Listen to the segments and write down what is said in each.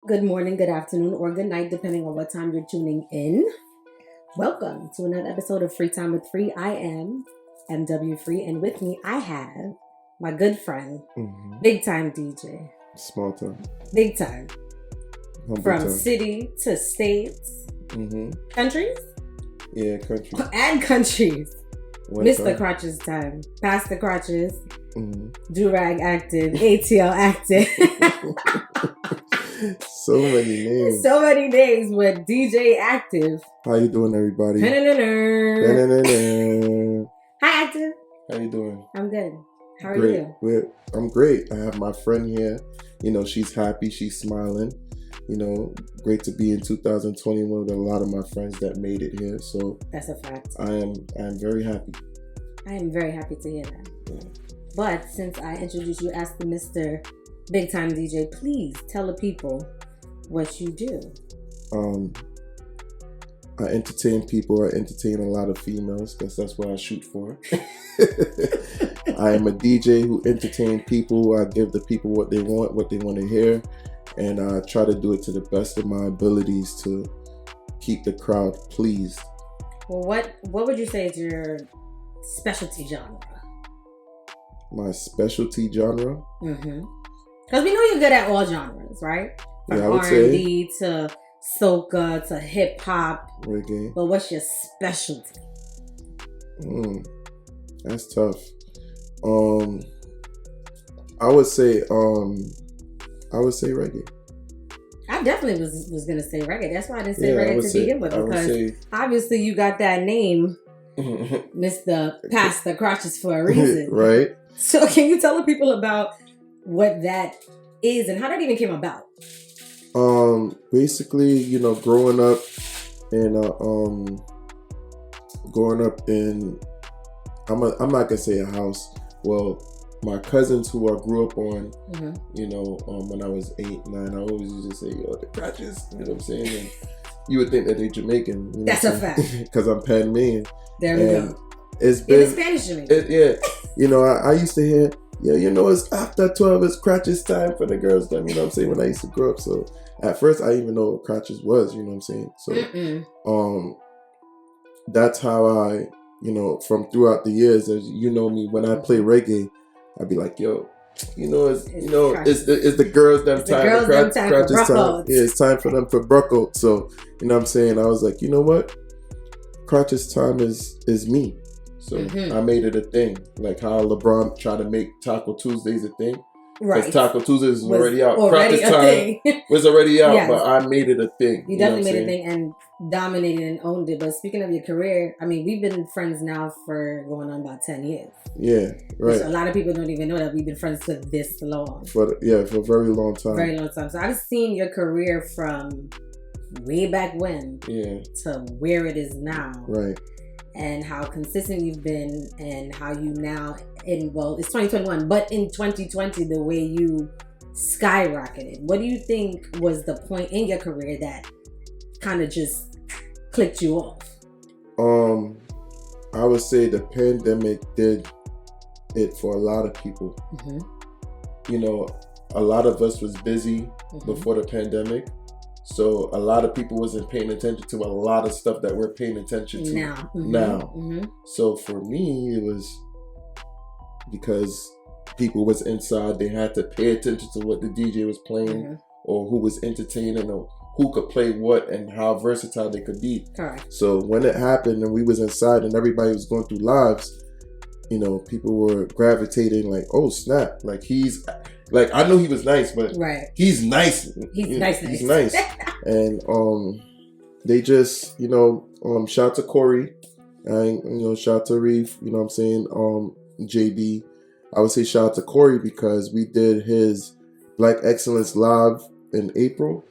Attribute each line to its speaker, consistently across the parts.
Speaker 1: good morning, good afternoon, or good night, depending on what time you're tuning in. Welcome to another episode of Free Time with Free. I am MW Free, and with me I have my good friend, big time DJ.
Speaker 2: Small time.
Speaker 1: Big time.
Speaker 2: Humble
Speaker 1: From
Speaker 2: time.
Speaker 1: city to states. Countries?
Speaker 2: Yeah, countries.
Speaker 1: And countries.
Speaker 2: One
Speaker 1: Mr.
Speaker 2: time.
Speaker 1: Crotches time. Past the crotches.
Speaker 2: Mm-hmm.
Speaker 1: active. ATL active.
Speaker 2: So many names.
Speaker 1: So many names with DJ Active.
Speaker 2: How you doing, everybody?
Speaker 1: Hi, Active.
Speaker 2: How you doing?
Speaker 1: I'm good. How are
Speaker 2: Great.
Speaker 1: you?
Speaker 2: I'm great. I have my friend here. You know, she's happy. She's smiling. You know, great to be in 2021 with a lot of my friends that made it here. So
Speaker 1: that's a fact.
Speaker 2: I am very happy.
Speaker 1: I am very happy to hear that.
Speaker 2: Yeah.
Speaker 1: But since I introduced you as the Mr. Big Time DJ, please tell the people what you do.
Speaker 2: I entertain people. I entertain a lot of females because that's what I shoot for. I am a DJ who entertain people. I give the people what they want to hear, and I try to do it to the best of my abilities to keep the crowd pleased.
Speaker 1: Well, what would you say is your specialty genre?
Speaker 2: My specialty genre?
Speaker 1: Because we know you're good at all genres, right? From R&B to soca to hip hop,
Speaker 2: reggae.
Speaker 1: But what's your specialty?
Speaker 2: That's tough. I would say reggae. I
Speaker 1: definitely was gonna say reggae. That's why I didn't say reggae to begin with, because obviously you got that name, Mr. Past the Crotches, for a reason,
Speaker 2: right?
Speaker 1: So can you tell the people about what that is and how that even came about?
Speaker 2: Basically, you know, growing up in I'm not gonna say a house. Well, my cousins who I grew up on, you know, when I was 8, 9, I always used to say, yo, the Crotches, you know what I'm saying? And you would think that they're Jamaican. You know.
Speaker 1: That's a fact.
Speaker 2: Because I'm Panamanian.
Speaker 1: There we go.
Speaker 2: It's been
Speaker 1: Spanish Jamaican.
Speaker 2: Yeah. You know, I used to hear, yeah, you know, it's after 12, it's Crotches time for the girls time, you know what I'm saying, when I used to grow up. So at first I didn't even know what Crotches was, you know what I'm saying? So that's how I, you know, from throughout the years, as you know me, when I play reggae, I'd be like, yo, you know, it's the girls them time, Crotches time. Yeah, it's time for them for Bruckle. So, you know what I'm saying? I was like, you know what? Crotches time is me. So I made it a thing. Like how LeBron tried to make Taco Tuesdays a thing. Right. Because Taco Tuesdays was already out. Crotches time was already out, yes. But I made it a thing.
Speaker 1: You definitely made a thing and dominated and owned it. But speaking of your career, I mean, we've been friends now for going on about 10 years.
Speaker 2: Yeah, right.
Speaker 1: So a lot of people don't even know that we've been friends for this long.
Speaker 2: For a very long time.
Speaker 1: Very long time. So I've seen your career from way back when to where it is now.
Speaker 2: Right.
Speaker 1: And how consistent you've been, and how you now, it's 2021, but in 2020, the way you skyrocketed. What do you think was the point in your career that kind of just clicked you off?
Speaker 2: I would say the pandemic did it for a lot of people. You know, a lot of us was busy before the pandemic. So a lot of people wasn't paying attention to a lot of stuff that we're paying attention to now. So for me, it was because people was inside. They had to pay attention to what the DJ was playing or who was entertaining or who could play what and how versatile they could be.
Speaker 1: Correct.
Speaker 2: So when it happened and we was inside and everybody was going through lives, you know, people were gravitating like, oh snap, like he's... Like, I know he was nice, but he's nice.
Speaker 1: He's nice.
Speaker 2: He's nice. And they just, you know, shout to Corey, and, you know, shout to Reef, you know what I'm saying, JB. I would say shout out to Corey because we did his Black Excellence Live in April.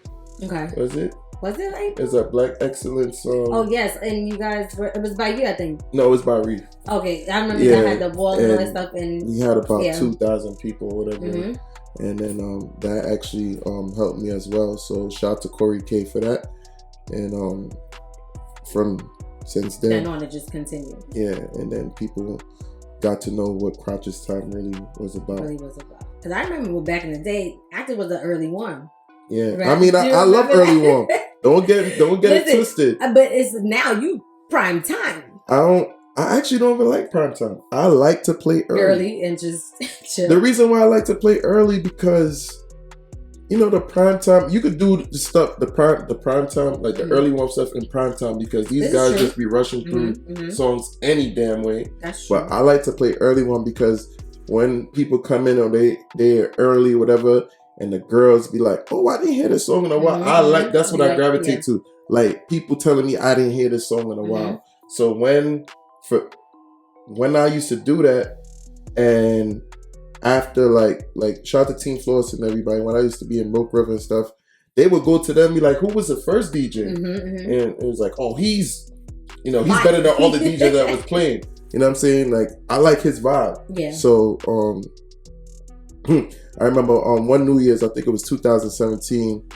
Speaker 1: Okay.
Speaker 2: Was it?
Speaker 1: Was it April?
Speaker 2: It's a Black Excellence.
Speaker 1: Oh, yes. And you guys were, it was by you, I think.
Speaker 2: No, it was by Reef.
Speaker 1: Okay. I remember that had the walls and all that stuff. And
Speaker 2: we had about 2,000 people or whatever. And then that actually helped me as well. So shout out to Corey K for that. And since then.
Speaker 1: Then on, it just continued.
Speaker 2: Yeah. And then people got to know what Crotches Time really was about.
Speaker 1: Because I remember back in the day, Active was the early one.
Speaker 2: Yeah,
Speaker 1: Right.
Speaker 2: I mean, I love early warm. Don't get it twisted.
Speaker 1: But it's now you prime time.
Speaker 2: I actually don't even like prime time. I like to play early
Speaker 1: And just chill.
Speaker 2: The reason why I like to play early because, the prime time, you could do the stuff, the prime time, like the early warm stuff in prime time because these guys just be rushing through songs any damn way.
Speaker 1: That's true.
Speaker 2: But I like to play early one because when people come in or they're early, whatever, and the girls be like, "Oh, I didn't hear this song in a while." That's what I gravitate to. Like people telling me I didn't hear this song in a while. So when I used to do that, and after like shout out to Team Flawless and everybody, when I used to be in Milk River and stuff, they would go to them and be like, "Who was the first DJ?" And it was like, "Oh, he's better than all the DJs that was playing." You know what I'm saying? Like I like his vibe. Yeah. So I remember on one New Year's, I think it was 2017,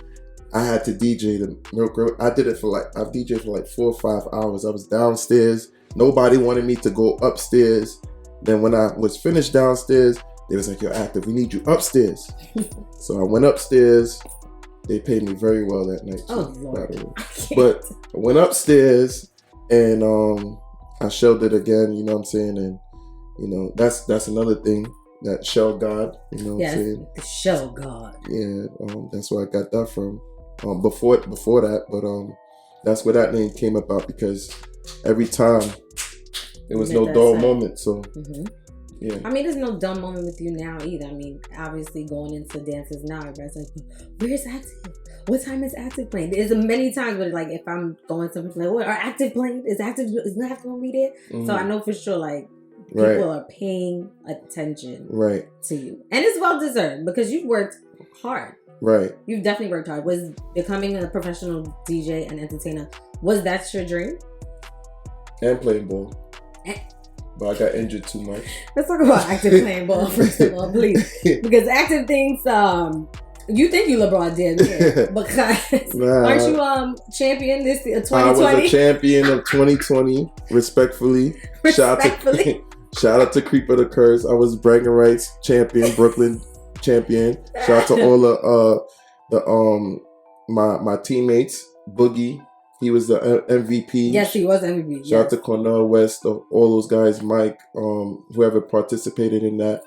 Speaker 2: I had to DJ the Milk River. I did it I've DJed for like 4 or 5 hours. I was downstairs. Nobody wanted me to go upstairs. Then when I was finished downstairs, they was like, "You're active. We need you upstairs." So I went upstairs. They paid me very well that night.
Speaker 1: Oh, Lord.
Speaker 2: But I went upstairs and I shelled it again, you know what I'm saying? And, that's another thing, that shell God, you know what I'm saying?
Speaker 1: The shell God.
Speaker 2: Yeah, that's where I got that from. Before that, but that's where that name came about because every time there was no dull moment, so... Yeah.
Speaker 1: I mean, there's no dumb moment with you now either. I mean, obviously going into dances now, everybody's like, "Where's Active? What time is Active playing?" There's many times where like if I'm going to play, "What are Active playing? Is Active gonna be there?" So I know for sure like people are paying attention to you, and it's well deserved because you've worked hard.
Speaker 2: Right.
Speaker 1: You've definitely worked hard. Was becoming a professional DJ and entertainer, was that your dream?
Speaker 2: And playing ball. But I got injured too much.
Speaker 1: Let's talk about Active playing ball first of all, please. Because Active thinks you think you LeBron did because aren't you champion this 2020?
Speaker 2: I was a champion of 2020, respectfully. Shout out to Creeper the Curse. I was bragging rights champion, Brooklyn champion. Shout out to all my teammates, Boogie. He was the MVP.
Speaker 1: Yes, he was MVP.
Speaker 2: Shout out to Cornell West, all those guys, Mike, whoever participated in that.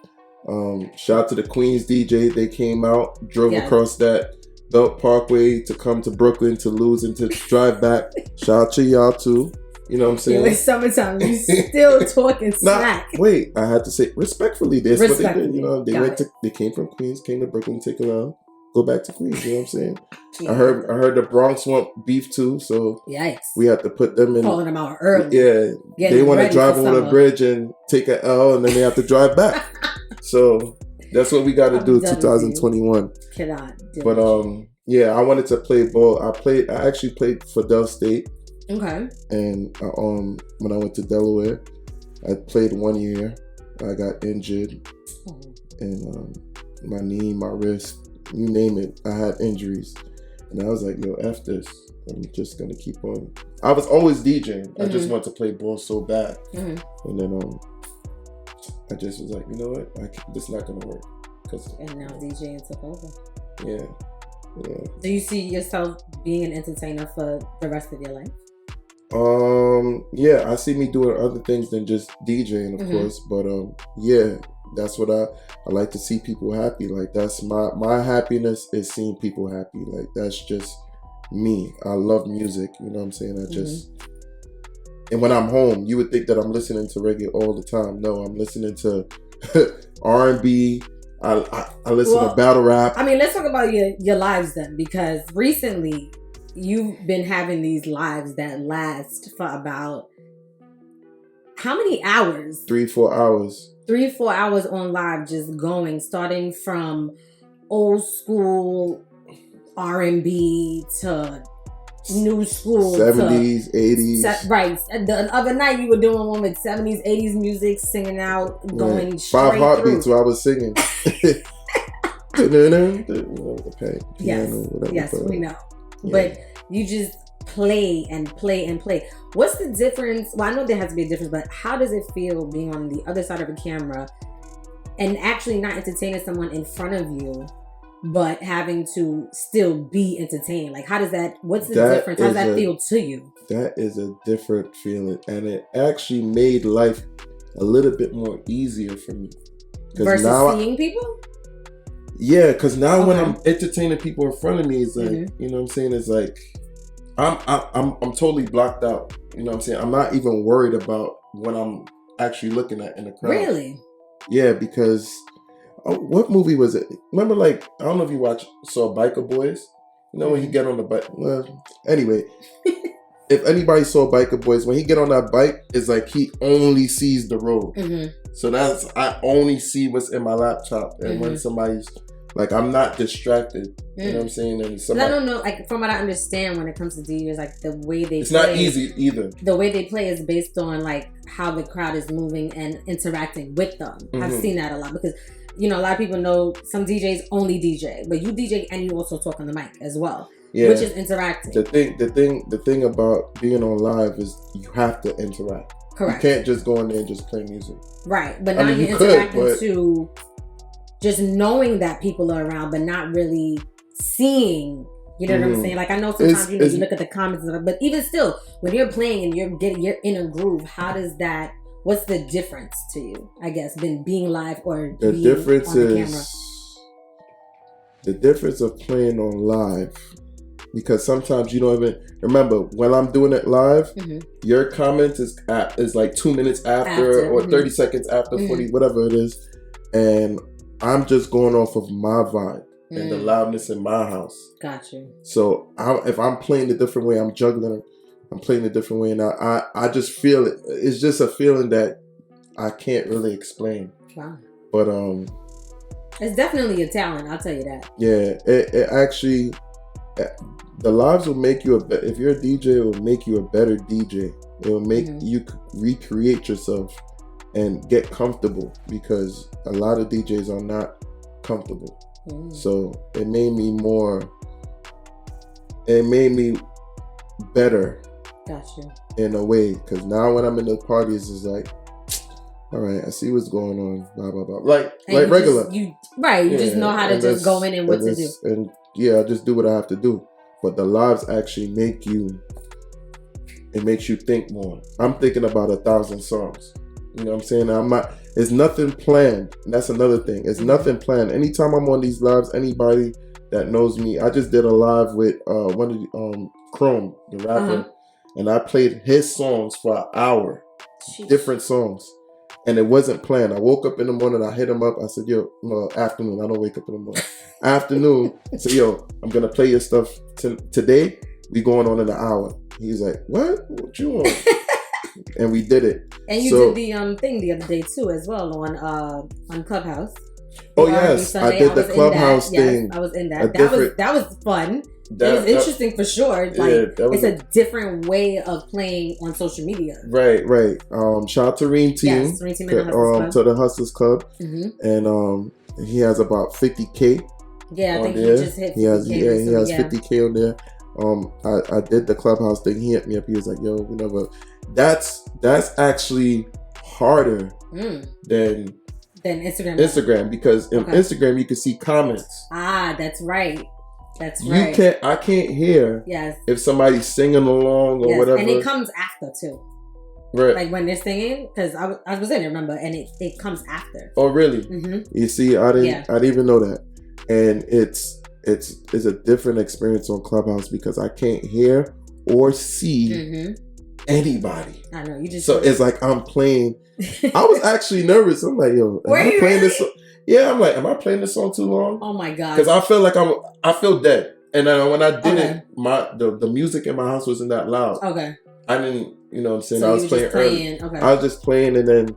Speaker 2: Shout out to the Queens DJ. They came out, drove across that Belt Parkway to come to Brooklyn to lose and to drive back. Shout out to y'all too. You know what I'm saying?
Speaker 1: It's summertime. You still talking smack.
Speaker 2: Wait, I had to say respectfully. That's what they did. They came from Queens, came to Brooklyn, take a while. Go back to Queens, you know what I'm saying? I heard the Bronx want beef too, so we had to put them in.
Speaker 1: Calling them out early.
Speaker 2: Yeah, they want to drive over the bridge and take an L, and then they have to drive back. So that's what we got to do. 2021.
Speaker 1: Cannot do
Speaker 2: but I wanted to play ball. I actually played for Del State.
Speaker 1: Okay.
Speaker 2: And when I went to Delaware, I played 1 year. I got injured, and my knee, my wrist. You name it, I had injuries. And I was like, "Yo, F this. I'm just going to keep on." I was always DJing. I just wanted to play ball so bad. And then I just was like, "You know what? This is not going to work."
Speaker 1: And now DJing took over.
Speaker 2: Yeah.
Speaker 1: Do you see yourself being an entertainer for the rest of your life?
Speaker 2: Yeah, I see me doing other things than just DJing, of course. But that's what I like to see people happy. Like that's my happiness is seeing people happy. Like that's just me. I love music. You know what I'm saying? I just and when I'm home, you would think that I'm listening to reggae all the time. No, I'm listening to R&B. I listen to battle rap.
Speaker 1: I mean, let's talk about your lives then, because recently you've been having these lives that last for about how many hours?
Speaker 2: 3-4 hours.
Speaker 1: 3-4 hours on live, just going, starting from old school R&B to new school
Speaker 2: 70s, 80s.
Speaker 1: Right. The other night you were doing one with 70s, 80s music, singing out, going straight
Speaker 2: 5 heartbeats while I was singing.
Speaker 1: Yes, we know. Yeah. But you just play and play and play. What's the difference? Well, I know there has to be a difference, but how does it feel being on the other side of a camera and actually not entertaining someone in front of you, but having to still be entertained. Like, what's the difference? How does that feel to you?
Speaker 2: That is a different feeling. And it actually made life a little bit more easier for me.
Speaker 1: Versus seeing people?
Speaker 2: Yeah, because now when I'm entertaining people in front of me, it's like, you know what I'm saying? It's like, I'm totally blocked out. You know what I'm saying? I'm not even worried about what I'm actually looking at in the crowd.
Speaker 1: Really?
Speaker 2: Yeah, because what movie was it? Remember, like, I don't know if you saw Biker Boys. You know when he get on the bike. Well, anyway, if anybody saw Biker Boys, when he get on that bike, it's like he only sees the road. So I only see what's in my laptop, and when somebody's like, I'm not distracted. You know what I'm saying? And
Speaker 1: I don't know, like, from what I understand when it comes to DJs, like, the way they
Speaker 2: it's not easy either.
Speaker 1: The way they play is based on, like, how the crowd is moving and interacting with them. I've seen that a lot because, you know, a lot of people know some DJs only DJ, but you DJ and you also talk on the mic as well, which is interacting.
Speaker 2: The thing about being on live is you have to interact.
Speaker 1: Correct.
Speaker 2: You can't just go in there and just play music.
Speaker 1: Right, but now you're interacting to just knowing that people are around, but not really seeing. You know what I'm saying? Like, I know sometimes you look at the comments, but even still, when you're playing and you're in a groove, what's the difference to you? I guess being live or
Speaker 2: the
Speaker 1: being
Speaker 2: difference
Speaker 1: on the
Speaker 2: is
Speaker 1: camera.
Speaker 2: The difference of playing on live, because sometimes you don't even remember when I'm doing it live. Your comment is like 2 minutes after or 30 seconds after 40, whatever it is, and I'm just going off of my vibe and the loudness in my house.
Speaker 1: Gotcha.
Speaker 2: So if I'm playing a different way, I'm juggling. I'm playing a different way, and I just feel it. It's just a feeling that I can't really explain.
Speaker 1: Wow.
Speaker 2: But
Speaker 1: it's definitely a talent. I'll tell you that.
Speaker 2: Yeah, it actually, the lives will make you if you're a DJ, it will make you a better DJ. It will make you recreate yourself and get comfortable, because a lot of DJs are not comfortable. So it made me better.
Speaker 1: Gotcha.
Speaker 2: In a way, because now when I'm in the parties, it's like, all right, I see what's going on, blah blah blah. Like regular.
Speaker 1: You just know how to just go in and what to do. And
Speaker 2: I just do what I have to do. But the lives actually makes you think more. I'm thinking about 1,000 songs. You know what I'm saying? It's nothing planned. And that's another thing. It's nothing planned. Anytime I'm on these lives, anybody that knows me, I just did a live with one of the Chrome, the rapper, and I played his songs for an hour. Jeez. Different songs. And it wasn't planned. I woke up in the morning, I hit him up. I said, yo, afternoon. I don't wake up in the morning. Afternoon. I said, yo, I'm going to play your stuff today. We going on in an hour. He's like, what? What you want? And we did it.
Speaker 1: And you did the thing the other day too, as well, on Clubhouse.
Speaker 2: Oh yes,
Speaker 1: Sunday.
Speaker 2: I did the Clubhouse thing.
Speaker 1: Yes, I was in that. That was fun. It was interesting for sure. Like, it's a different way of playing on social media.
Speaker 2: Right. Shout out to Reem Team.
Speaker 1: Yes, Reem Team to
Speaker 2: the Hustlers Club. And he has about 50K.
Speaker 1: Yeah, I think he just hit 50K.
Speaker 2: He has 50K on there. I did the Clubhouse thing. He hit me up. He was like, yo, we never. That's actually harder than Instagram, because in Instagram you can see comments.
Speaker 1: That's right. I
Speaker 2: can't hear if somebody's singing along or whatever.
Speaker 1: And it comes after too.
Speaker 2: Right.
Speaker 1: Like when they're singing, because I was in it, remember, and it comes after.
Speaker 2: Oh really? You see, I didn't even know that. And it's a different experience on Clubhouse because I can't hear or see anybody.
Speaker 1: I know, you just.
Speaker 2: So it's like I'm playing. I was actually nervous. I'm like, yo, am I playing this? Yeah, I'm like, am I playing this song too long?
Speaker 1: Oh my god!
Speaker 2: Because I feel like I feel dead. And then when I did it, the music in my house wasn't that loud.
Speaker 1: Okay.
Speaker 2: I didn't, you know what I'm saying?
Speaker 1: So
Speaker 2: I was playing early.
Speaker 1: Okay.
Speaker 2: I was just playing, and then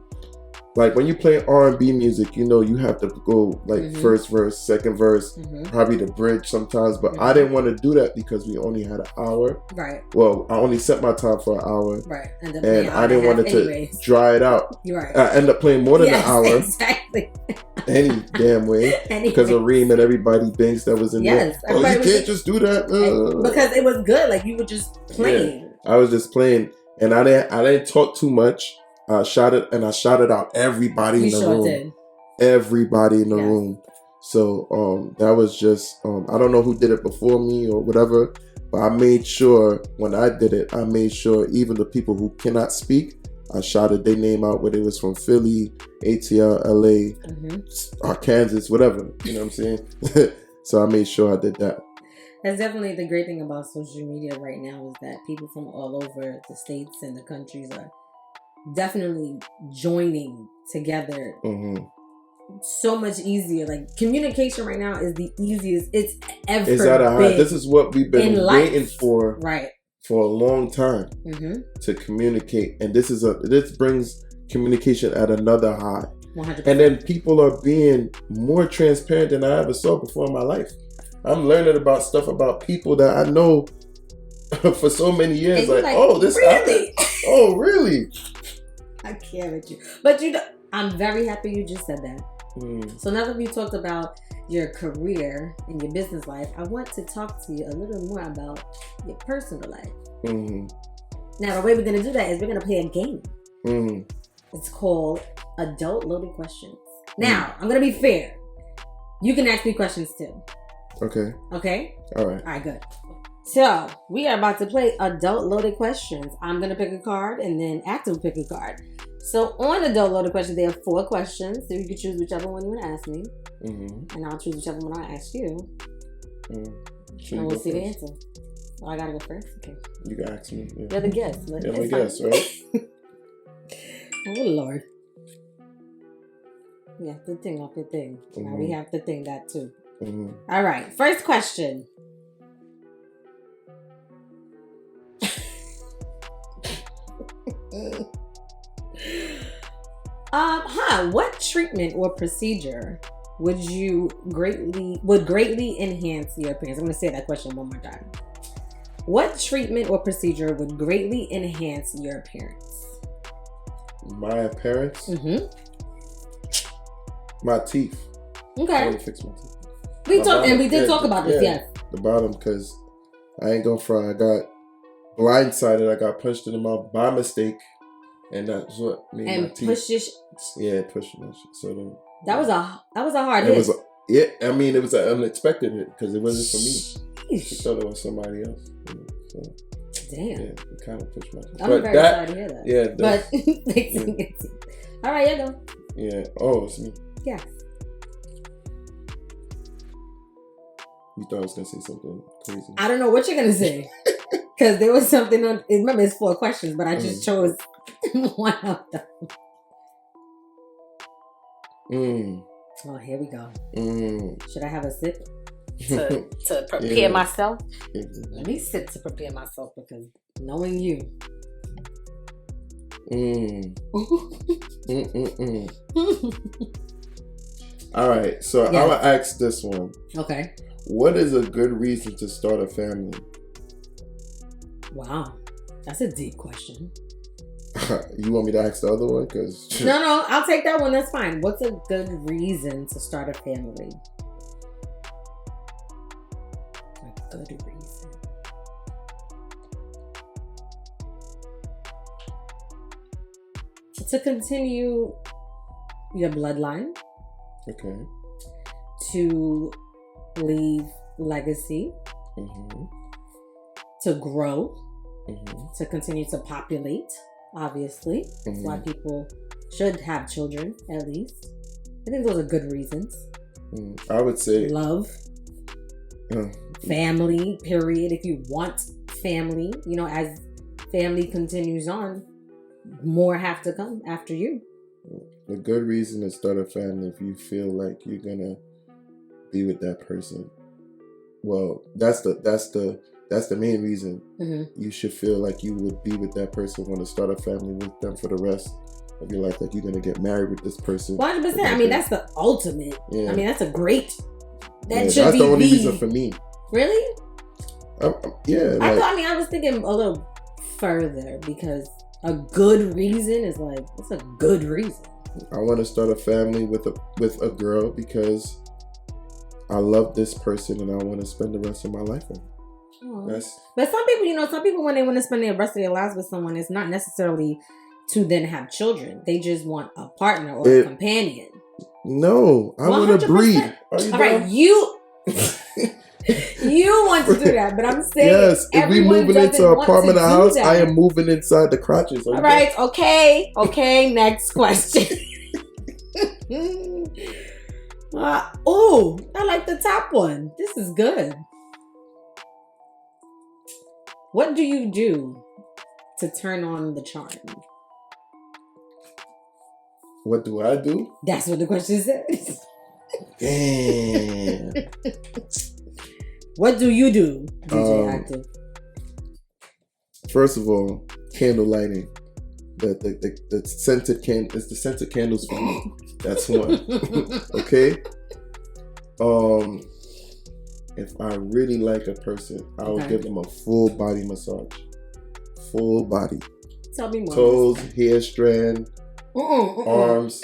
Speaker 2: like when you play R&B music, you know, you have to go like first verse, second verse, probably the bridge sometimes. But I didn't want to do that because we only had an hour.
Speaker 1: Right.
Speaker 2: Well, I only set my time for an hour.
Speaker 1: Right.
Speaker 2: And I didn't want it to dry it out.
Speaker 1: You're right.
Speaker 2: I ended up playing more than an hour.
Speaker 1: Exactly.
Speaker 2: Any damn way. Because of Reem and everybody thinks that was in there. Oh, you can't just do that.
Speaker 1: Because it was good. Like, you were just playing.
Speaker 2: Yeah, I was just playing. And I didn't talk too much. I shouted out everybody in the room. Did. Everybody in the room. So that was just I don't know who did it before me or whatever, but I made sure when I did it, I made sure even the people who cannot speak, I shouted their name out, whether it was from Philly, ATL, LA, Kansas, whatever. You know what I'm saying? So I made sure I did that.
Speaker 1: That's definitely the great thing about social media right now, is that people from all over the states and the countries are definitely joining together. So much easier. Like, communication right now is the easiest it's ever been.
Speaker 2: This is what we've been waiting for,
Speaker 1: right,
Speaker 2: for a long time, to communicate, and this brings communication at another high. 100%. And then people are being more transparent than I ever saw before in my life. I'm learning about stuff about people that I know for so many years. Like, oh, this really? Oh, really?
Speaker 1: I can't with you. But I'm very happy you just said that. So now that we talked about your career and your business life, I want to talk to you a little more about your personal life. Now, the way we're going to do that is we're going to play a game. It's called Adult Loaded Questions. Now, I'm going to be fair. You can ask me questions too.
Speaker 2: Okay.
Speaker 1: Okay?
Speaker 2: All right.
Speaker 1: All right, good. So, we are about to play Adult Loaded Questions. I'm going to pick a card, and then Active will pick a card. So, on Adult Loaded Questions, there are 4 questions. So, you can choose whichever one you want to ask me. And I'll choose whichever one I ask you. And we'll see the answer. Oh, I got to go first? Okay.
Speaker 2: You got to ask me. Yeah.
Speaker 1: You're the guest.
Speaker 2: Yeah, I'm the guest, right?
Speaker 1: Oh, Lord. Yeah, the thing off the thing. Now we have to think that too. All right. First question. What treatment or procedure would greatly enhance your appearance? I'm going to say that question one more time. What treatment or procedure would greatly enhance your appearance?
Speaker 2: My appearance? My teeth.
Speaker 1: Okay.
Speaker 2: I want to fix my teeth.
Speaker 1: We did talk about this, yes.
Speaker 2: The bottom, because I ain't gonna front. I got blindsided. I got punched in the mouth by mistake. And that's what made my teeth. Pushed my shit. So that was a hard hit. It was an unexpected hit because it wasn't for me. I thought it was somebody else. So,
Speaker 1: damn.
Speaker 2: Yeah, it kind of pushed my teeth.
Speaker 1: I'm very sorry to hear that.
Speaker 2: Yeah,
Speaker 1: but all right, you go.
Speaker 2: Yeah. Oh, it's me.
Speaker 1: Yes.
Speaker 2: You thought I was gonna say something crazy.
Speaker 1: I don't know what you're gonna say. Because there was something on. Remember, it's 4 questions, but I just chose one of them. Oh, here we go. Should I have a sip to prepare myself? Let me sip to prepare myself, because knowing you.
Speaker 2: All right, so I'm gonna ask this one.
Speaker 1: Okay.
Speaker 2: What is a good reason to start a family?
Speaker 1: Wow, that's a deep question.
Speaker 2: You want me to ask the other one? Cause
Speaker 1: no, I'll take that one. That's fine. What's a good reason to start a family? A good reason. To continue your bloodline.
Speaker 2: Okay.
Speaker 1: To leave legacy. To grow. To continue to populate. Obviously, that's why people should have children, at least. I think those are good reasons.
Speaker 2: I would say
Speaker 1: love, family, period. If you want family, as family continues on, more have to come after you.
Speaker 2: A good reason to start a family, if you feel like you're gonna be with that person. Well, that's the main reason. You should feel like you would be with that person, want to start a family with them for the rest of your life. Like you're going to get married with this person.
Speaker 1: 100%. I mean, that's the ultimate.
Speaker 2: Yeah.
Speaker 1: I mean, that's a great.
Speaker 2: That's the only reason for me.
Speaker 1: Really?
Speaker 2: Yeah.
Speaker 1: I was thinking a little further, because a good reason is like, it's a good reason.
Speaker 2: I want to start a family with a girl because I love this person and I want to spend the rest of my life with her.
Speaker 1: But some people, when they want to spend the rest of their lives with someone, it's not necessarily to then have children. They just want a partner or a companion.
Speaker 2: No, I want to breed.
Speaker 1: All right, you want to do that, but I'm saying
Speaker 2: yes. If we moving into an apartment or house, I am moving inside the crotches.
Speaker 1: All right, okay. Next question. I like the top one. This is good. What do you do to turn on the charm?
Speaker 2: What do I do?
Speaker 1: That's what the question says.
Speaker 2: Damn.
Speaker 1: What do you do, DJ Active?
Speaker 2: First of all, candle lighting. The scented candle. It's the scented candles for me. That's one. Okay. If I really like a person, I will give them a full body massage. Full body.
Speaker 1: Tell me more.
Speaker 2: Toes, hair strand, arms.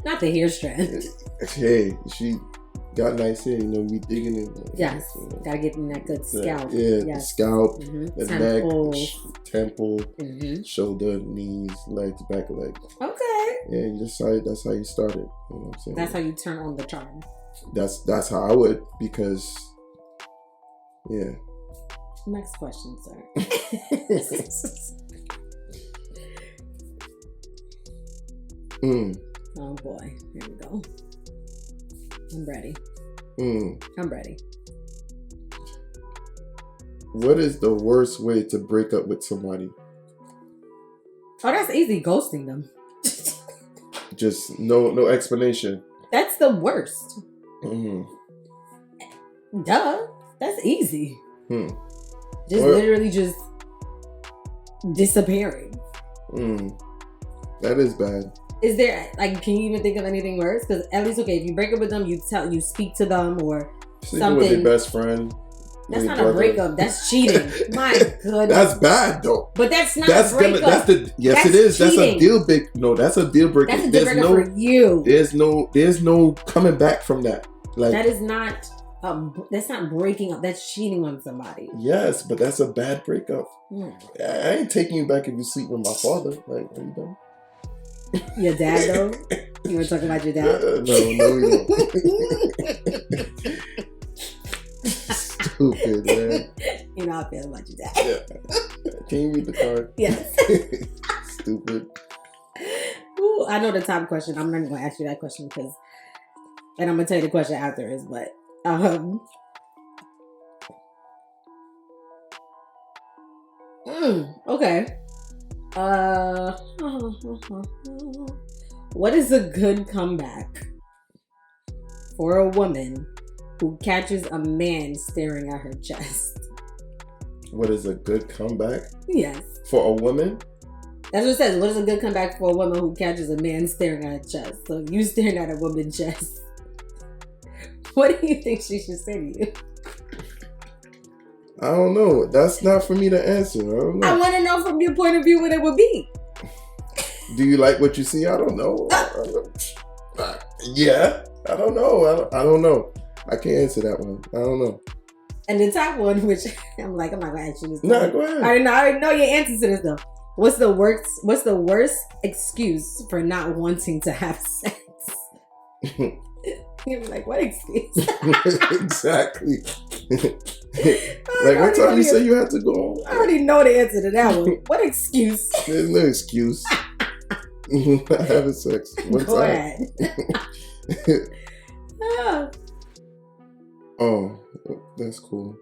Speaker 1: Not the hair strand.
Speaker 2: Hey, she got nice hair, we digging in.
Speaker 1: Yes, gotta get in that good scalp.
Speaker 2: The scalp, the
Speaker 1: Temples.
Speaker 2: neck, temple, shoulder, knees, legs, back of legs.
Speaker 1: Okay.
Speaker 2: Yeah, that's how you start it. You know what I'm saying?
Speaker 1: That's how you turn on the charm.
Speaker 2: That's how I would, because
Speaker 1: Next question, sir. Oh boy, here we go. I'm ready. I'm ready.
Speaker 2: What is the worst way to break up with somebody?
Speaker 1: Oh, that's easy. Ghosting them.
Speaker 2: Just no explanation.
Speaker 1: That's the worst. Duh. That's easy. Just literally just disappearing.
Speaker 2: That is bad.
Speaker 1: Is there, can you even think of anything worse? Because at least, okay, if you break up with them, you speak to them or
Speaker 2: Sleeping
Speaker 1: something.
Speaker 2: with your best friend.
Speaker 1: That's not a breakup. That's cheating. My goodness.
Speaker 2: That's bad though.
Speaker 1: But that's not a breakup.
Speaker 2: Yes, it is.
Speaker 1: Cheating.
Speaker 2: That's a deal breaker. No, that's a deal breaker.
Speaker 1: That's a deal breaker for you.
Speaker 2: There's no coming back from that.
Speaker 1: That is not. That's not breaking up. That's cheating on somebody.
Speaker 2: Yes, but that's a bad breakup. I ain't taking you back if you sleep with my father. Are you done?
Speaker 1: Your dad, though? You want to talk about your dad?
Speaker 2: No, we don't. Stupid, man.
Speaker 1: You know how I feel about your dad.
Speaker 2: Yeah. Can you read the card?
Speaker 1: Yes.
Speaker 2: Stupid.
Speaker 1: Ooh, I know the top question. I'm not going to ask you that question and I'm going to tell you the question afterwards, but okay. What is a good comeback for a woman who catches a man staring at her chest?
Speaker 2: What is a good comeback?
Speaker 1: Yes.
Speaker 2: For a woman?
Speaker 1: That's what it says. What is a good comeback for a woman who catches a man staring at her chest? So you staring at a woman's chest. What do you think she should say to you?
Speaker 2: I don't know. That's not for me to answer. I don't know.
Speaker 1: I want to know from your point of view what it would be.
Speaker 2: Do you like what you see? I don't know. Yeah. I don't know. I don't know. I can't answer that one. I don't know.
Speaker 1: And the top one, which I'm not gonna ask you this.
Speaker 2: No, go ahead.
Speaker 1: I already know your answer to this though. What's the worst excuse for not wanting to have sex? You're like, what excuse?
Speaker 2: Exactly. What time you say you had to go home?
Speaker 1: I already know the answer to that one. What excuse?
Speaker 2: There's no excuse. Not having sex. One
Speaker 1: go
Speaker 2: time.
Speaker 1: Ahead.
Speaker 2: Oh, that's cool.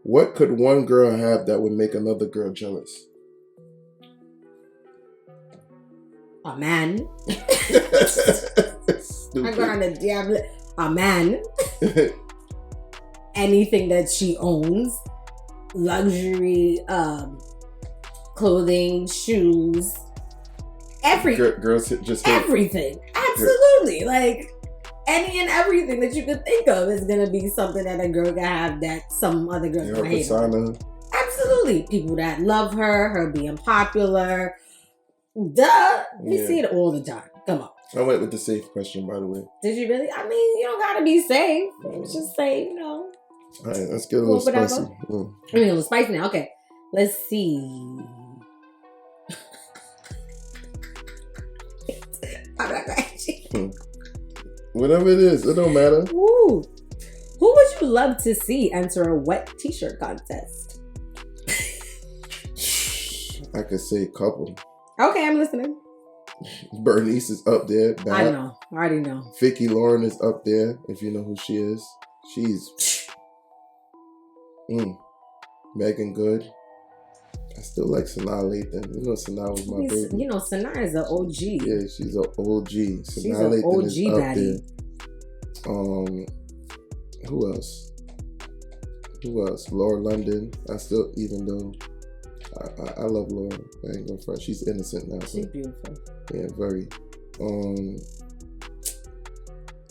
Speaker 2: What could one girl have that would make another girl jealous?
Speaker 1: A man. I got on the diablo. A man. Anything that she owns. Luxury, clothing, shoes.
Speaker 2: Girls just
Speaker 1: everything. Absolutely. Like any and everything that you could think of is gonna be something that a girl can have that some other girls gonna hate her. Absolutely. People that love her being popular. Duh. We see it all the time. Come on.
Speaker 2: I went with the safe question, by the way.
Speaker 1: Did you really? I mean, you don't gotta be safe. Just say,
Speaker 2: All right, let's get a little spicy.
Speaker 1: I mean, a little spicy now. Okay. Let's see. I'm not gonna ask you.
Speaker 2: Whatever it is, it don't matter.
Speaker 1: Woo. Who would you love to see enter a wet t-shirt contest?
Speaker 2: I could say a couple.
Speaker 1: Okay, I'm listening.
Speaker 2: Bernice is up there. Bad.
Speaker 1: I know. I already know.
Speaker 2: Vicki Lauren is up there, if you know who she is. She's... Megan Good. I still like Sanaa Lathan. You know Sanaa was my baby.
Speaker 1: You know Sanaa is an OG.
Speaker 2: Yeah, she's an OG.
Speaker 1: She's an OG
Speaker 2: is up
Speaker 1: baddie.
Speaker 2: there. Who else? Laura London. I still, even though I love Laura. I ain't gonna front. She's innocent now.
Speaker 1: She's beautiful.
Speaker 2: Yeah, very.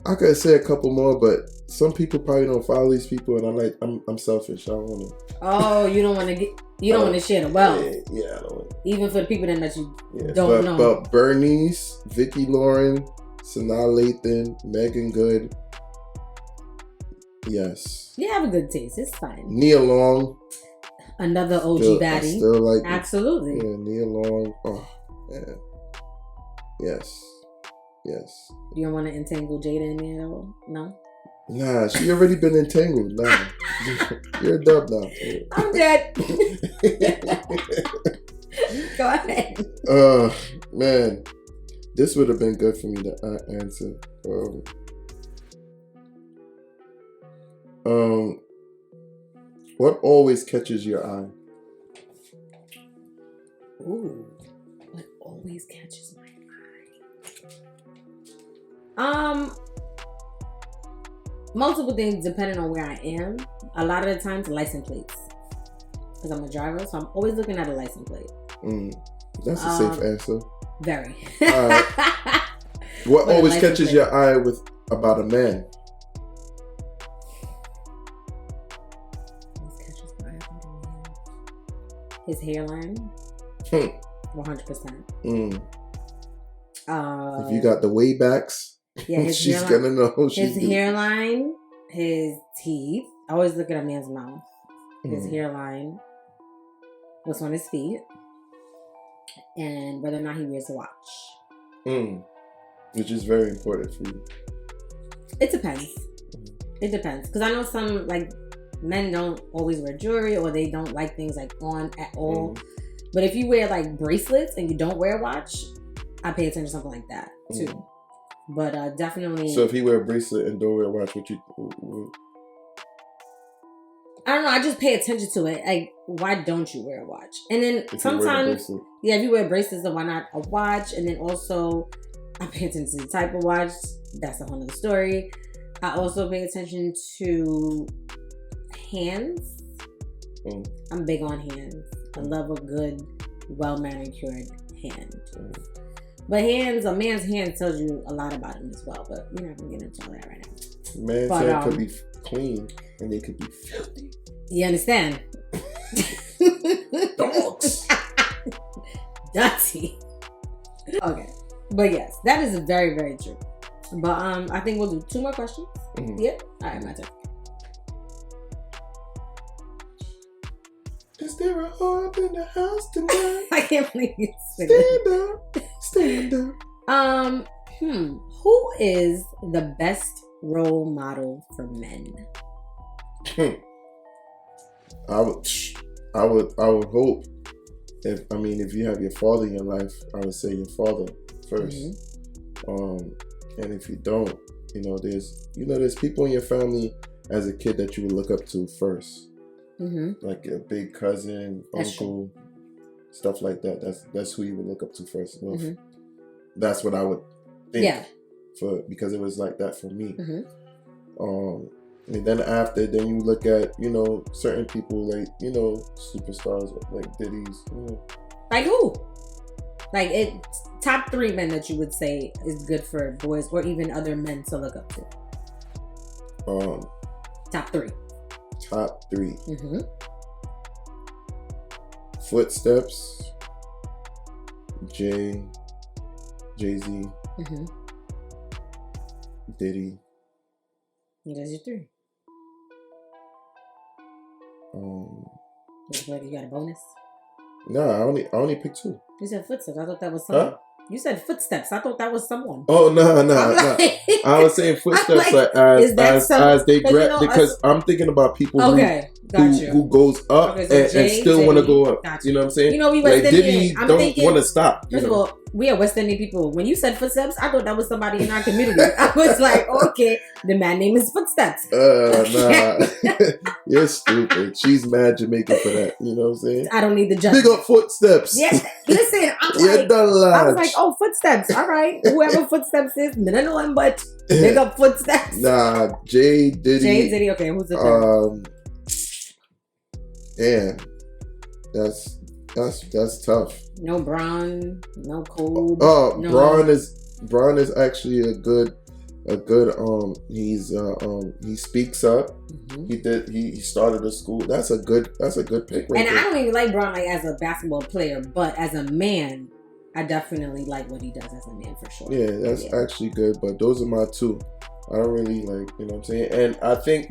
Speaker 2: I could say a couple more, but some people probably don't follow these people, and I'm selfish. I don't want to.
Speaker 1: Oh, you don't want to get. You don't want to share the wealth.
Speaker 2: Yeah, I don't want.
Speaker 1: Even for the people that you don't know.
Speaker 2: But Bernice, Vicki Lauren, Sanaa Lathan, Megan Good. Yes.
Speaker 1: You have a good taste. It's fine.
Speaker 2: Nia Long.
Speaker 1: Another OG baddie.
Speaker 2: I still like
Speaker 1: Absolutely.
Speaker 2: Yeah, Nia Long. Oh, man. Yes.
Speaker 1: You don't want to entangle Jada in there at all? No?
Speaker 2: Nah, she already been entangled. Nah. You're a dub now.
Speaker 1: I'm dead. Go ahead.
Speaker 2: Man. This would have been good for me to answer. What always catches your eye?
Speaker 1: Ooh, what always catches my eye? Multiple things depending on where I am. A lot of the times, license plates, because I'm a driver, so I'm always looking at a license plate.
Speaker 2: That's a safe answer.
Speaker 1: Very.
Speaker 2: What always catches your eye about a man?
Speaker 1: His hairline. 100%.
Speaker 2: If you got the way backs,
Speaker 1: yeah,
Speaker 2: she's gonna know.
Speaker 1: His hairline, his teeth. I always look at a man's mouth. His hairline, what's on his feet, and whether or not he wears a watch.
Speaker 2: Which is very important for you.
Speaker 1: It depends. It depends, because I know some men don't always wear jewelry, or they don't like things on at all. But if you wear bracelets and you don't wear a watch, I pay attention to something like that too. But definitely.
Speaker 2: So if he wear a bracelet and don't wear a watch, what?
Speaker 1: I don't know. I just pay attention to it. Why don't you wear a watch? And then sometimes, if you wear bracelets, then why not a watch? And then also, I pay attention to the type of watch. That's a whole other story. I also pay attention to hands. I'm big on hands. I love a good, well manicured hand. But a man's hand tells you a lot about him as well. But we're not gonna get into all that right now.
Speaker 2: Man's hand could be clean and they could be filthy.
Speaker 1: You understand?
Speaker 2: Dogs.
Speaker 1: Dirty. Okay. But yes, that is very, very true. But I think we'll do 2 more questions. Yeah. All right, my turn.
Speaker 2: Is there a heart in the house tonight?
Speaker 1: I can't believe you said
Speaker 2: Stand up.
Speaker 1: Who is the best role model for men?
Speaker 2: I would hope if you have your father in your life, I would say your father first. And if you don't, there's people in your family as a kid that you would look up to first. Like a big cousin, uncle, stuff like that. That's who you would look up to first. Well, that's what I would think. Yeah. Because it was like that for me. And then then you look at certain people superstars like Diddy's.
Speaker 1: Like who? Top 3 men that you would say is good for boys or even other men to look up to. Top 3.
Speaker 2: Top 3. Footsteps. Jay-Z. Diddy.
Speaker 1: There's your 3. You got a bonus?
Speaker 2: Nah, I only picked 2.
Speaker 1: You said footsteps. I thought that was something.
Speaker 2: Huh?
Speaker 1: You said footsteps. I thought that was someone.
Speaker 2: Oh no. I was saying footsteps as they grab, because I'm thinking about people who goes up and still want to go up. You know what I'm saying?
Speaker 1: You know, we West
Speaker 2: like
Speaker 1: Indian.
Speaker 2: Diddy don't want to stop.
Speaker 1: First of all, we are West Indian people. When you said footsteps, I thought that was somebody in our community. I was like, okay, the man name is Footsteps.
Speaker 2: Nah. You're stupid. She's mad Jamaican for that. You know what I'm saying?
Speaker 1: I don't need the judgment.
Speaker 2: Big up Footsteps.
Speaker 1: Yeah, listen, I was like, oh, Footsteps. All right, whoever Footsteps is, I don't know him, but big up Footsteps.
Speaker 2: Nah, J Diddy.
Speaker 1: Okay, who's the third?
Speaker 2: Yeah, that's tough.
Speaker 1: No Braun, no Cole.
Speaker 2: Oh, no. Braun is actually a good he speaks up. Mm-hmm. He started a school. That's a good pick right
Speaker 1: there. I don't even like Braun like as a basketball player, but as a man, I definitely like what he does as a man for sure.
Speaker 2: Yeah, that's actually good. But those are my two. I don't really like, you know what I'm saying? And I think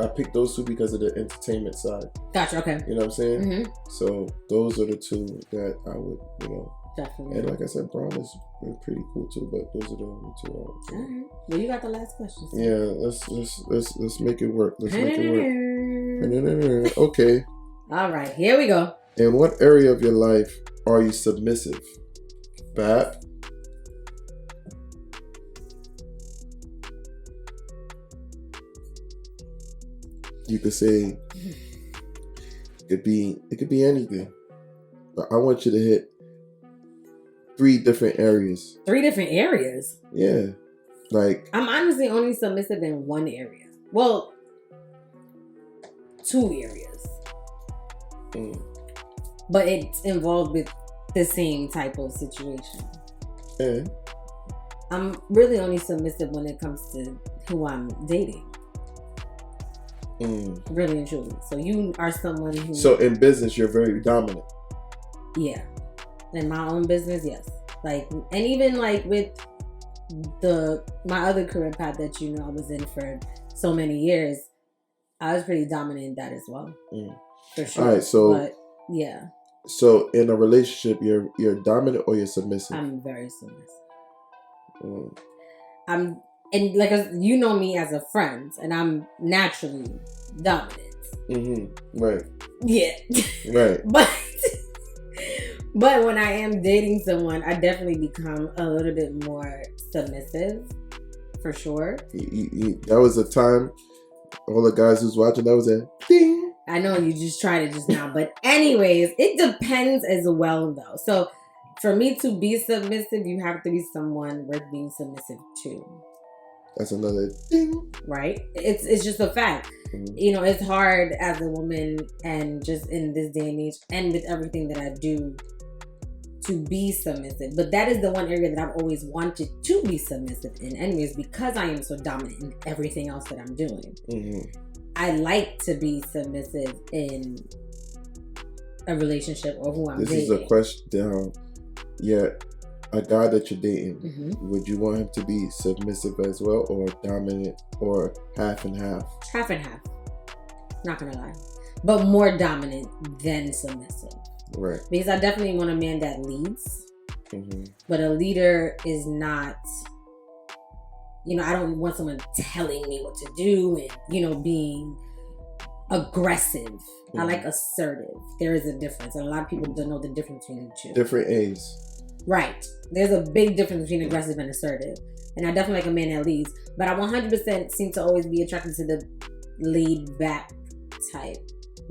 Speaker 2: I picked those two because of the entertainment side.
Speaker 1: Gotcha, okay.
Speaker 2: You know what I'm saying?
Speaker 1: Mm-hmm.
Speaker 2: So those are the two that I would, you know.
Speaker 1: Definitely.
Speaker 2: And like I said, Braun is pretty cool too, but those are the only two.
Speaker 1: All right. Well, you got the last question. So.
Speaker 2: Yeah, let's make it work. Let's make it work. Okay.
Speaker 1: All right, here we go.
Speaker 2: In what area of your life are you submissive? Bat. You could say it could be anything. But I want you to hit 3 different areas.
Speaker 1: 3 different areas?
Speaker 2: Yeah. Like
Speaker 1: I'm honestly only submissive in 1 area. Well, 2 areas. But it's involved with the same type of situation.
Speaker 2: Yeah.
Speaker 1: I'm really only submissive when it comes to who I'm dating. Really and truly. So you are someone who...
Speaker 2: So in business, you're very dominant.
Speaker 1: Yeah. In my own business, yes. Like, and even like with my other career path that you know I was in for so many years, I was pretty dominant in that as well. For sure.
Speaker 2: All right, so...
Speaker 1: But, yeah.
Speaker 2: So in a relationship, you're dominant or you're submissive?
Speaker 1: I'm very submissive. And like you know me as a friend, and I'm naturally dominant.
Speaker 2: Mm-hmm. Right.
Speaker 1: Yeah.
Speaker 2: Right.
Speaker 1: But when I am dating someone, I definitely become a little bit more submissive, for sure.
Speaker 2: That was a time. All the guys who's watching, that was a ding.
Speaker 1: I know you just tried it just now, but anyways, it depends as well, though. So for me to be submissive, you have to be someone worth being submissive to.
Speaker 2: That's another thing.
Speaker 1: Right? It's just a fact. Mm-hmm. You know, it's hard as a woman and just in this day and age and with everything that I do to be submissive. But that is the one area that I've always wanted to be submissive in anyways, because I am so dominant in everything else that I'm doing. Mm-hmm. I like to be submissive in a relationship or who I'm dating.
Speaker 2: This is a question. A guy that you're dating, mm-hmm. would you want him to be submissive as well, or dominant, or half and half?
Speaker 1: Half and half. Not gonna lie, but more dominant than submissive.
Speaker 2: Right.
Speaker 1: Because I definitely want a man that leads, mm-hmm. but a leader is not. You know, I don't want someone telling me what to do and being aggressive. Mm-hmm. I like assertive. There is a difference, and a lot of people don't know the difference between the two.
Speaker 2: Different A's.
Speaker 1: Right. There's a big difference between aggressive and assertive. And I definitely like a man that leads. But I 100% seem to always be attracted to the laid back type,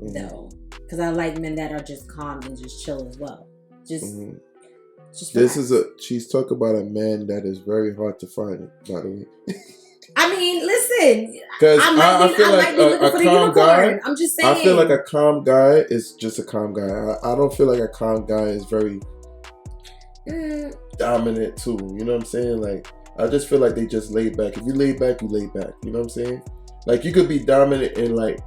Speaker 1: mm-hmm. though. Because I like men that are just calm and just chill as well. Just
Speaker 2: she's talking about a man that is very hard to find, by the way.
Speaker 1: I mean, listen.
Speaker 2: Because I feel like a calm guy.
Speaker 1: I'm just saying.
Speaker 2: I feel like a calm guy is just a calm guy. I don't feel like a calm guy is very... dominant too, you know what I'm saying? Like, I just feel like they just laid back. If you laid back, you laid back. You know what I'm saying? Like, you could be dominant and like,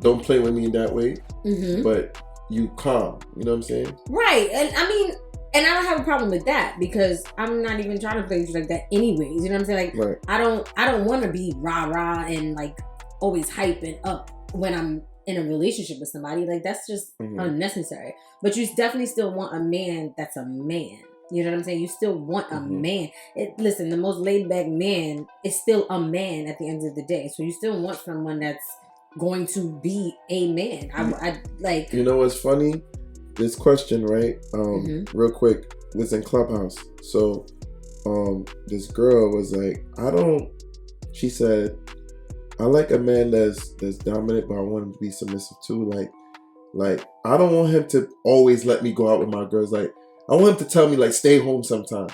Speaker 2: don't play with me in that way, mm-hmm. but you calm. You know what I'm saying?
Speaker 1: Right. And I mean, and I don't have a problem with that because I'm not even trying to play with you like that anyways. You know what I'm saying? Like, right. I don't want to be rah rah and like always hyping up when I'm in a relationship with somebody. Like, that's just mm-hmm. unnecessary. But you definitely still want a man that's a man. You know what I'm saying? You still want a man. Listen, the most laid back man is still a man at the end of the day. So you still want someone that's going to be a man. I like.
Speaker 2: You know what's funny? This question, right? Real quick, was in Clubhouse. So, this girl was like, she said, I like a man that's dominant, but I want him to be submissive too. Like I don't want him to always let me go out with my girls. Like, I want him to tell me, like, stay home sometimes.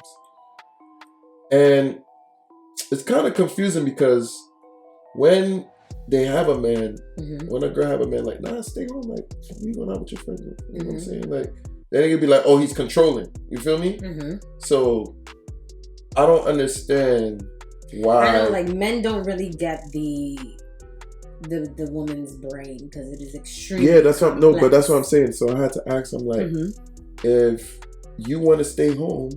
Speaker 2: And it's kind of confusing because when they have a man, when a girl have a man, like, nah, stay home. Like, you going out with your friends? You know what I'm saying? Like, then it could be like, oh, he's controlling. You feel me? So I don't understand why.
Speaker 1: I know, like, men don't really get the woman's brain because it is extremely
Speaker 2: that's what but that's what I'm saying. So I had to ask him, like, if you want to stay home,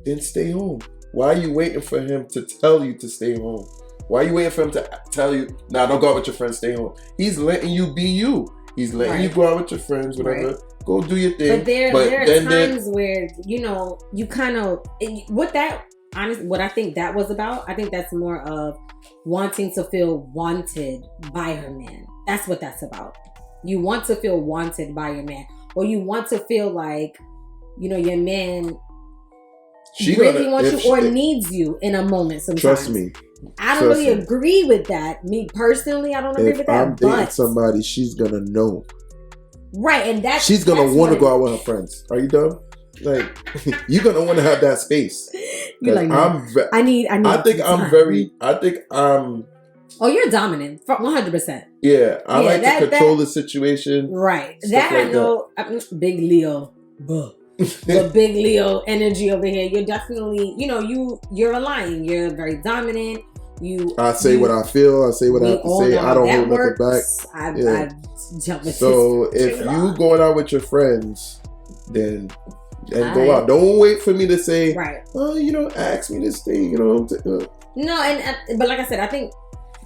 Speaker 2: then stay home. Why are you waiting for him to tell you to stay home? Why are you waiting for him to tell you, nah, don't go out with your friends, stay home? He's letting you be you. He's letting you go out with your friends, whatever. Right. Go do your thing.
Speaker 1: But there are times where, you know, you kind of, what I think that was about, I think that's more of wanting to feel wanted by her man. That's what that's about. You want to feel wanted by your man. Or you want to feel like, you know, your man really wants you or needs you in a moment sometimes.
Speaker 2: Trust me.
Speaker 1: I don't really agree with that. Me personally, I don't agree with that.
Speaker 2: If I'm dating somebody, she's going to know.
Speaker 1: Right, and
Speaker 2: she's going to want to go out with her friends. Are you dumb? Like, you're going to want to have that space.
Speaker 1: You're like, no, I think
Speaker 2: I'm
Speaker 1: oh, you're dominant, 100%.
Speaker 2: Yeah, I like to control the situation.
Speaker 1: Right. That I know. Big Leo. The big Leo energy over here. You're definitely, you know, you're aligning. You're very dominant.
Speaker 2: I say what I feel. I say what I have to say. I don't hold nothing back.
Speaker 1: I jump with
Speaker 2: so if you going out with your friends, then go out. Don't wait for me to say, oh, you know, ask me to stay. You know.
Speaker 1: No, but like I said, I think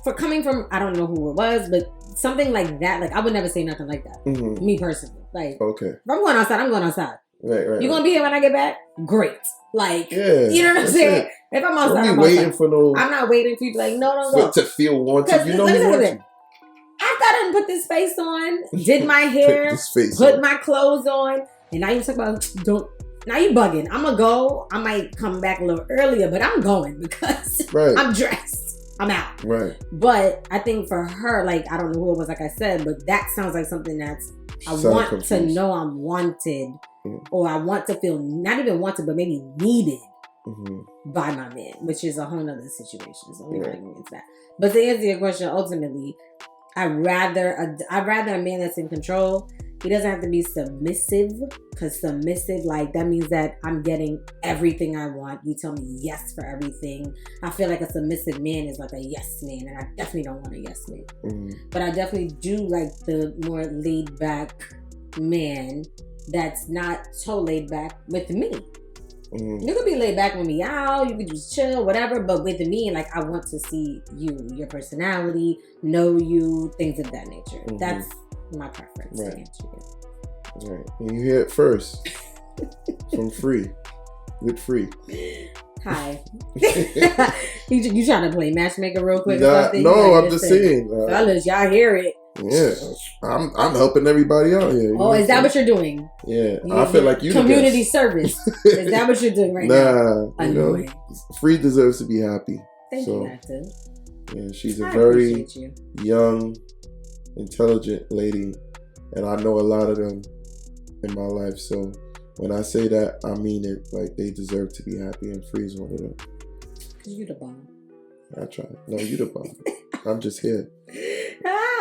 Speaker 1: for coming from, I don't know who it was, but something like that, like, I would never say nothing like that. Me personally, like,
Speaker 2: okay,
Speaker 1: if I'm going outside, I'm going outside.
Speaker 2: Right.
Speaker 1: You gonna be here when I get back? Great. Like, you know what I'm saying? If I'm outside, I'm
Speaker 2: waiting for
Speaker 1: I'm not waiting for you to be like, no, don't go.
Speaker 2: To feel wanted. You know he wants you.
Speaker 1: After I done put this face on, did my hair, put my clothes on, and now you talk about now you bugging. I'm gonna go. I might come back a little earlier, but I'm going because I'm dressed. I'm out.
Speaker 2: Right.
Speaker 1: But I think for her, like, I don't know who it was, like I said, but that sounds like something that's, I want to know I'm wanted, or I want to feel not even wanted, but maybe needed by my man, which is a whole nother situation. So we're not going into that. But to answer your question, ultimately, I'd rather a man that's in control. He doesn't have to be submissive, because submissive, like, that means that I'm getting everything I want. You tell me yes for everything. I feel like a submissive man is like a yes man, and I definitely don't want a yes man. But I definitely do like the more laid back man that's not so laid back with me. You could be laid back with me out, you could just chill, whatever, but with me, like, I want to see you, your personality, know you, things of that nature. That's my preference to answer you.
Speaker 2: Right. And you hear it first from Free. With Free.
Speaker 1: Hi. you trying to play matchmaker real quick?
Speaker 2: No, I'm just saying.
Speaker 1: Fellas, y'all hear it.
Speaker 2: Yeah, I'm helping everybody out here.
Speaker 1: Oh, is that what you're doing?
Speaker 2: Yeah, I feel like you
Speaker 1: community service. Is that what you're doing right now?
Speaker 2: Nah, you know, Free deserves to be happy.
Speaker 1: Thank you, Active.
Speaker 2: Yeah, she's a very young, intelligent lady, and I know a lot of them in my life. So when I say that, I mean it. Like, they deserve to be happy, and Free's one of them.
Speaker 1: Cause you the bomb.
Speaker 2: I try. No, you the bomb. I'm just here.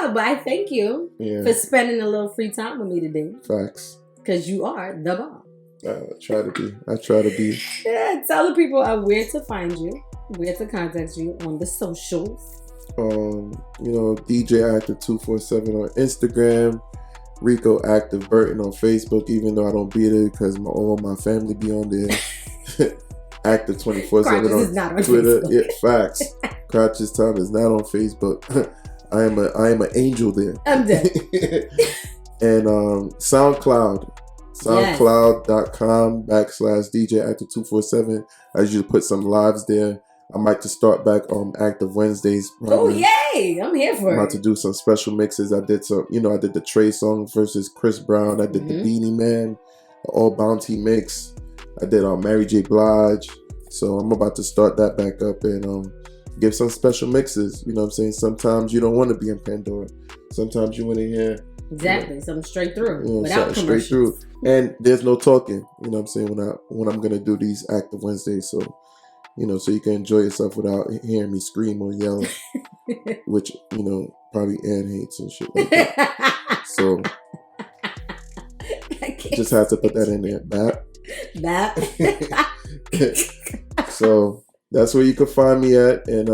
Speaker 1: But I thank you for spending a little free time with me today.
Speaker 2: Facts.
Speaker 1: Because you are the bomb.
Speaker 2: I try to be.
Speaker 1: Yeah, tell the people where to find you, where to contact you on the socials.
Speaker 2: You know, DJ Active 247 on Instagram, Rico Active Burton on Facebook, even though I don't be there because all my family be on there. Active 24/7 on Twitter. Yeah, facts. Crotch's Time is not on Facebook. I am an angel there.
Speaker 1: I'm dead.
Speaker 2: And SoundCloud, SoundCloud.com/DJ Active 247. I usually put some lives there. I might just start back on Active Wednesdays.
Speaker 1: Oh yay! I'm here for it.
Speaker 2: I'm about to do some special mixes. I did I did the Trey song versus Chris Brown. I did the Beanie Man, All Bounty mix. I did Mary J. Blige. So I'm about to start that back up and give some special mixes. You know what I'm saying? Sometimes you don't want to be in Pandora. Sometimes you want to hear
Speaker 1: something straight through without commercials.
Speaker 2: Straight through. And there's no talking. You know what I'm saying? When I'm gonna do these Active Wednesdays, so so you can enjoy yourself without hearing me scream or yell, which probably Ann hates and shit like that. So just have to put that in there. Bap. So that's where you can find me at, and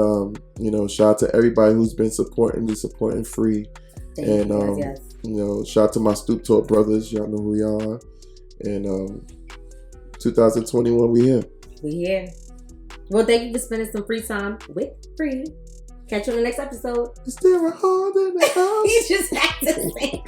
Speaker 2: shout out to everybody who's been supporting me, supporting free. Thank you. Shout out to my Stoop Talk brothers. Y'all know who y'all are. And 2021, we here.
Speaker 1: Well, thank you for spending some free time with Free. Catch you on the next episode.
Speaker 2: Is there a hole in the house?
Speaker 1: You just had to say